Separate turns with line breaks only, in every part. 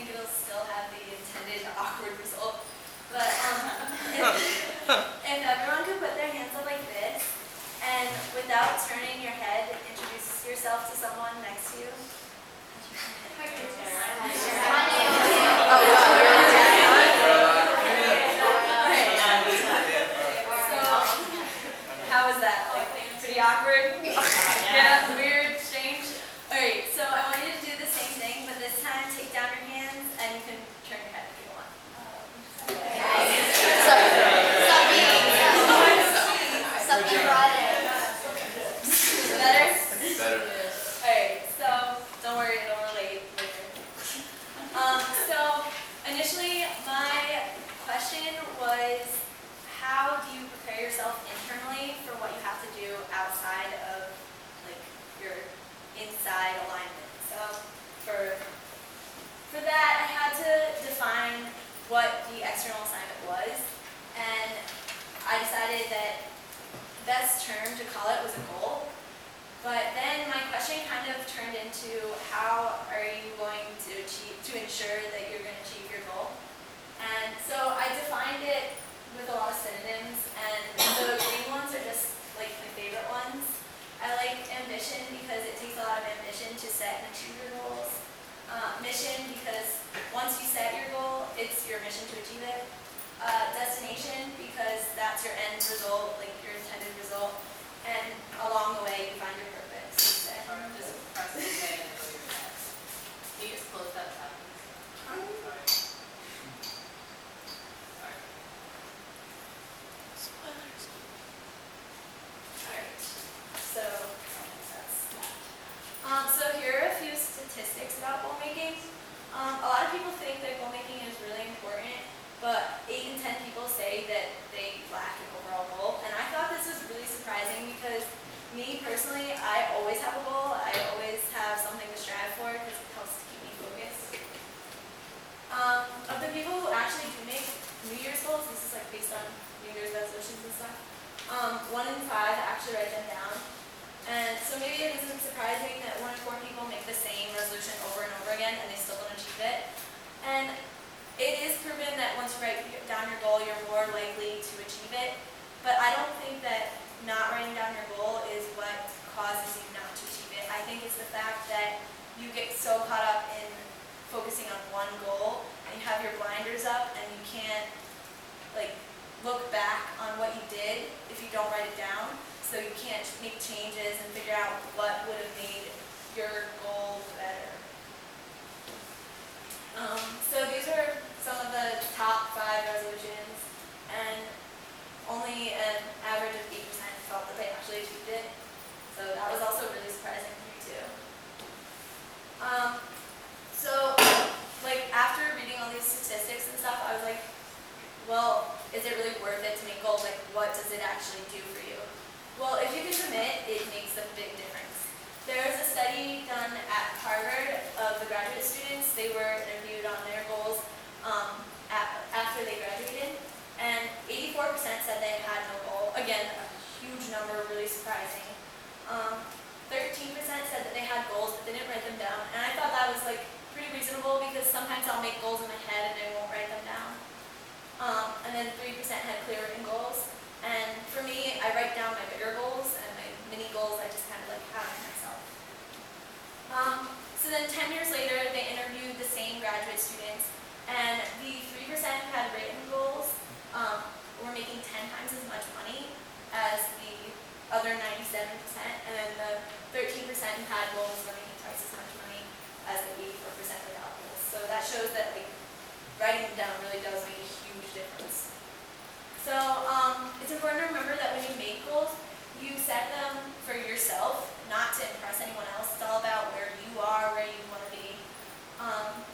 think it'll still have the intended awkward result. But if everyone could put their hands up like this, and without turning your head, introduce yourself to someone next to you. How was that? Pretty awkward? Yeah, weird, strange? Alright, so I want you to do the same thing, but this time take down your hands and you can turn your head if you want. Better?
Better.
Alright, so don't worry, it'll relate later. So initially my question was, how do you prepare yourself internally for what you have to do outside of like your inside alignment? So for that I had to define what the external assignment was, and I decided that the best term to call it was a goal. But then my question kind of turned into, how are you going to ensure that you're going to achieve your goal? And so I defined it with a lot of synonyms, and the green ones are just like my favorite ones. I like ambition because it takes a lot of ambition to set and achieve your goals. Mission, because once you set your goal, it's your mission to achieve it. Destination, because that's your end result, like your intended result. And along the way, you find your purpose.
Or just press the button and go to your next. Can you just close that tab? Sorry.
Alright, so that's that. So here are a few statistics about goal making. A lot of people think that goal making is really important, but 8 in 10 people say that they lack an overall goal. And I thought this was really surprising because me personally, I always have a goal. I always have something to strive for because it helps to keep me focused. Of the people who actually do make New Year's goals, this is like based on New Year's resolutions and stuff, 1 in 5 actually write them down. And so maybe it isn't surprising that 1 in 4 people make the same resolution over and over again and they still don't achieve it. And it is proven that once you write down your goal, you're more likely to achieve it. But I don't think that not writing down your goal is what causes you not to achieve it. I think it's the fact that you get so caught up in focusing on one goal and you have your blinders up and you can't like look back on what you did if you don't write it down. So you can't make changes and figure out what would have made your goal better. So these are some of the top 5 resolutions, and only an average of 8% felt that they actually achieved it. So that was also really surprising for me too. So like after reading all these statistics and stuff, I was like, well, is it really worth it to make goals? Like, what does it actually do for you? Well, if you can commit, it makes a big difference. There was a study done at Harvard of the graduate students. They were interviewed on their goals after they graduated, and 84% said they had no goal. Again, a huge number, really surprising. 13% said that they had goals but they didn't write them down, and I thought that was like pretty reasonable because sometimes I'll make goals in my head and I won't write them down. And then 3% had clear written goals. And for me, I write down my bigger goals, and my mini goals I just kind of like have myself. So then 10 years later, they interviewed the same graduate students, and the 3% who had written goals were making 10 times as much money as the other 97%, and then the 13% who had goals were making twice as much money as the 84% without goals. So that shows that like writing them down really does make a huge difference. So it's important to remember that when you make goals, you set them for yourself, not to impress anyone else. It's all about where you are, where you want to be.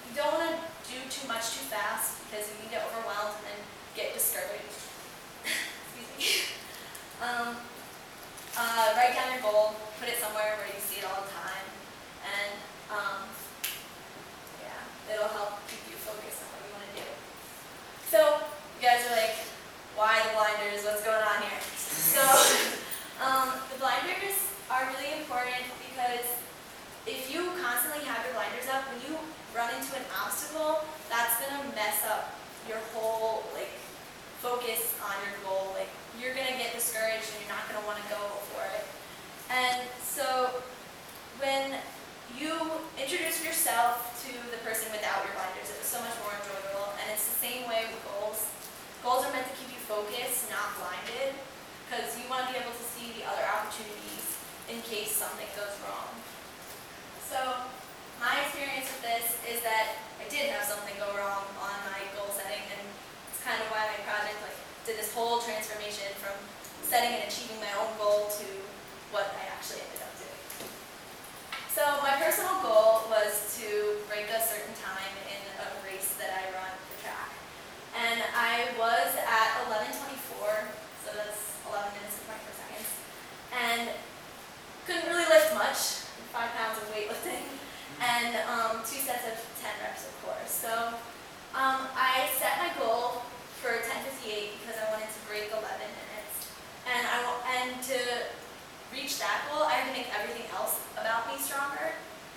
You don't want to do too much too fast because you can get overwhelmed and then get discouraged. Excuse me. Write down your goal, put it somewhere where you see it all the time, and yeah, it'll help keep you focused on what you want to do. So you guys are like, why the blinders? What's going on here? So the blinders are really important because if you mess up your whole focus on your goal. Like, you're gonna get discouraged and you're not gonna want to go for it. And so when you introduce yourself to the person without your blinders, it was so much more enjoyable. And it's the same way with goals. Goals are meant to keep you focused, not blinded, because you want to be able to see the other opportunities in case something goes wrong. So my experience with this is that I did have something go wrong on my goal setting, and it's kind of why my project did this whole transformation from setting and achieving my own goal to what I actually ended up doing. So my personal goal was to break a certain time in a race that I run for track. And I was at 11:24, so that's 11 minutes and 24 seconds. And couldn't really lift much, 5 pounds of weightlifting, and 2 sets of 10 reps, of course. So I set my goal for 10:58 because I wanted to break 11 minutes. And to reach that goal, I had to make everything else about me stronger.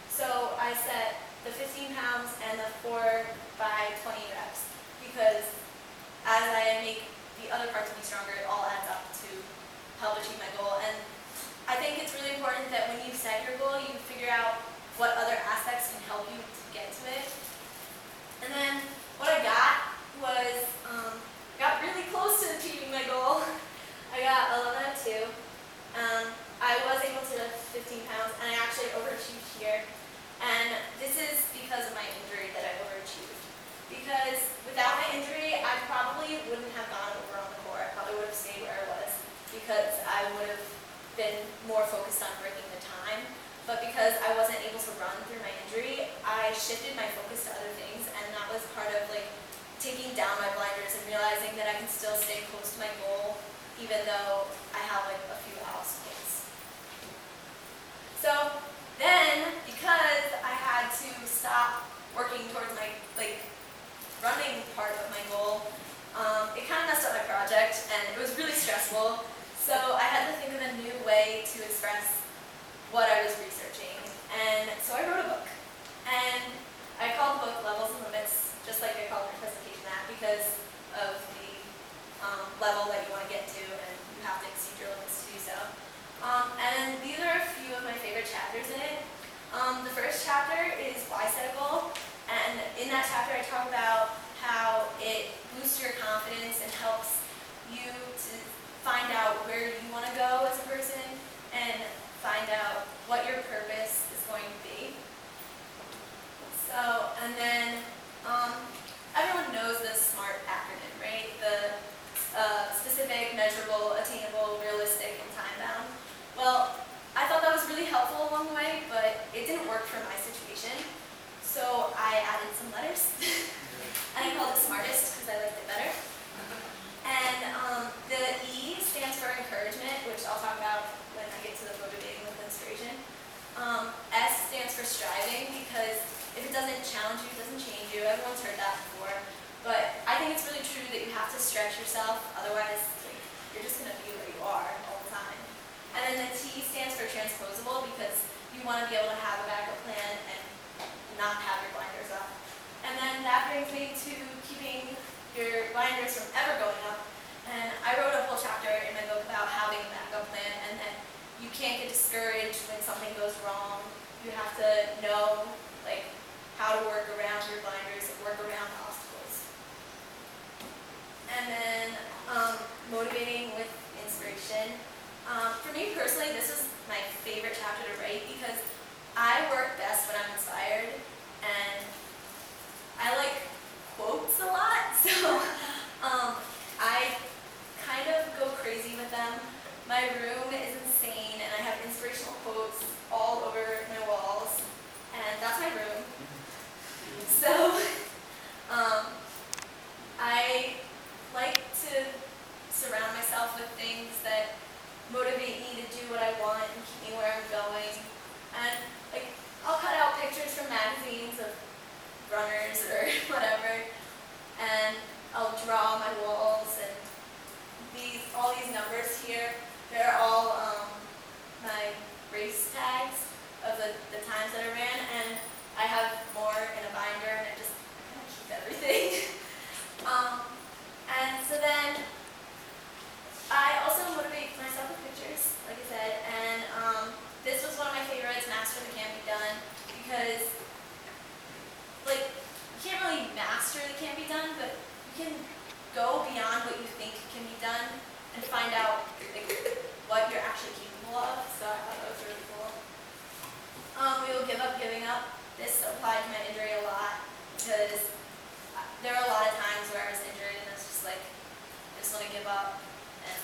So I set the 15 pounds and the 4 by 20 reps because as I make the other parts of me stronger, it all adds up to help achieve my goal. And I think it's really important that when you set your goal, you figure out what other aspects can help you to get to it. And then what I got was, got really close to achieving my goal. I got 11:02. I was able to lift 15 pounds, and I actually overachieved here. And this is because of my injury that I overachieved. Because without my injury, I probably wouldn't have gone over on the court. I probably would have stayed where I was because I would have been more focused on breaking the time. But because I wasn't able to run through my injury, I shifted my focus to other things, and that was part of taking down my blinders and realizing that I can still stay close to my goal even though I have a few obstacles. So then, because I had to stop working towards my running part of my goal, it kind of messed up my project, and it was really stressful. So I had to think of a new way to express what I was researching. And so I wrote a book. And I called the book Levels and Limits, just like I called my presentation that, because of the level that you want to get to, and you have to exceed your limits to do so. And these are a few of my favorite chapters in it. The first chapter is Why Set a Goal, and in that chapter I talk about how it boosts your confidence and helps you to find out where you want to go as a person and find out what your purpose is going to be. So, and then everyone knows the SMART acronym, right? The specific, measurable, attainable, realistic, and time-bound. Well, I thought that was really helpful along the way, but it didn't work for my situation. So I added some letters, and I called it Smartest because I liked it better. And the E stands for encouragement, which I'll talk about when I get to the motivating with inspiration. S stands for striving, because if it doesn't challenge you, it doesn't change you. Everyone's heard that before. But I think it's really true that you have to stretch yourself, otherwise you're just going to be where you are all the time. And then the T stands for transposable, because you want to be able to have a backup plan and not have your blinders up. And then that brings me to keeping your blinders from ever going up. And I wrote a whole chapter in my book about having a backup plan, and that you can't get discouraged when something goes wrong. You have to know how to work around your blinders and work around obstacles. And then motivating with inspiration. For me personally, this is my favorite chapter to write because I work best when I'm inspired, and I like quotes a lot, so I kind of go crazy with them. My room is insane, and I have inspirational quotes all over my walls, and that's my room. So I like to surround myself with things that motivate me to do what I want and keep me where I'm going. And I'll cut out pictures from magazines of runners or whatever, and I'll draw my walls, and all these numbers here, they're all my race tags of the times that I ran, and I have more in a binder, and I kind of keep everything. because like you can't really master the can't be done, but you can go beyond what you think can be done and find out like what you're actually capable of. So I thought that was really cool. We will give up giving up. This applied to my injury a lot because there were a lot of times where I was injured and I was just like, I just want to give up. And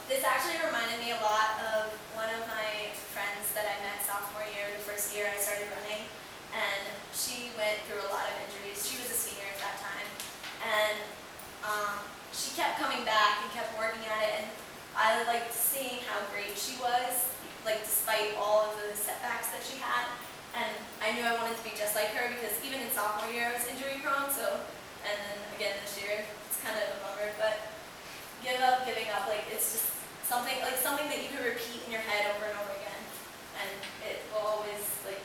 this actually reminded me a lot of one of my friends that I met sophomore year, the first year I started running, and she went through a lot of injuries. She was a senior at that time, and she kept coming back and kept working at it, and I liked seeing how great she was, like despite all of the setbacks that she had. And I knew I wanted to be just like her because even in sophomore year I was injury prone, so, and then again this year, it's kind of a bummer, but give up, giving up, like it's just something that you can repeat in your head over and over again, and it will always like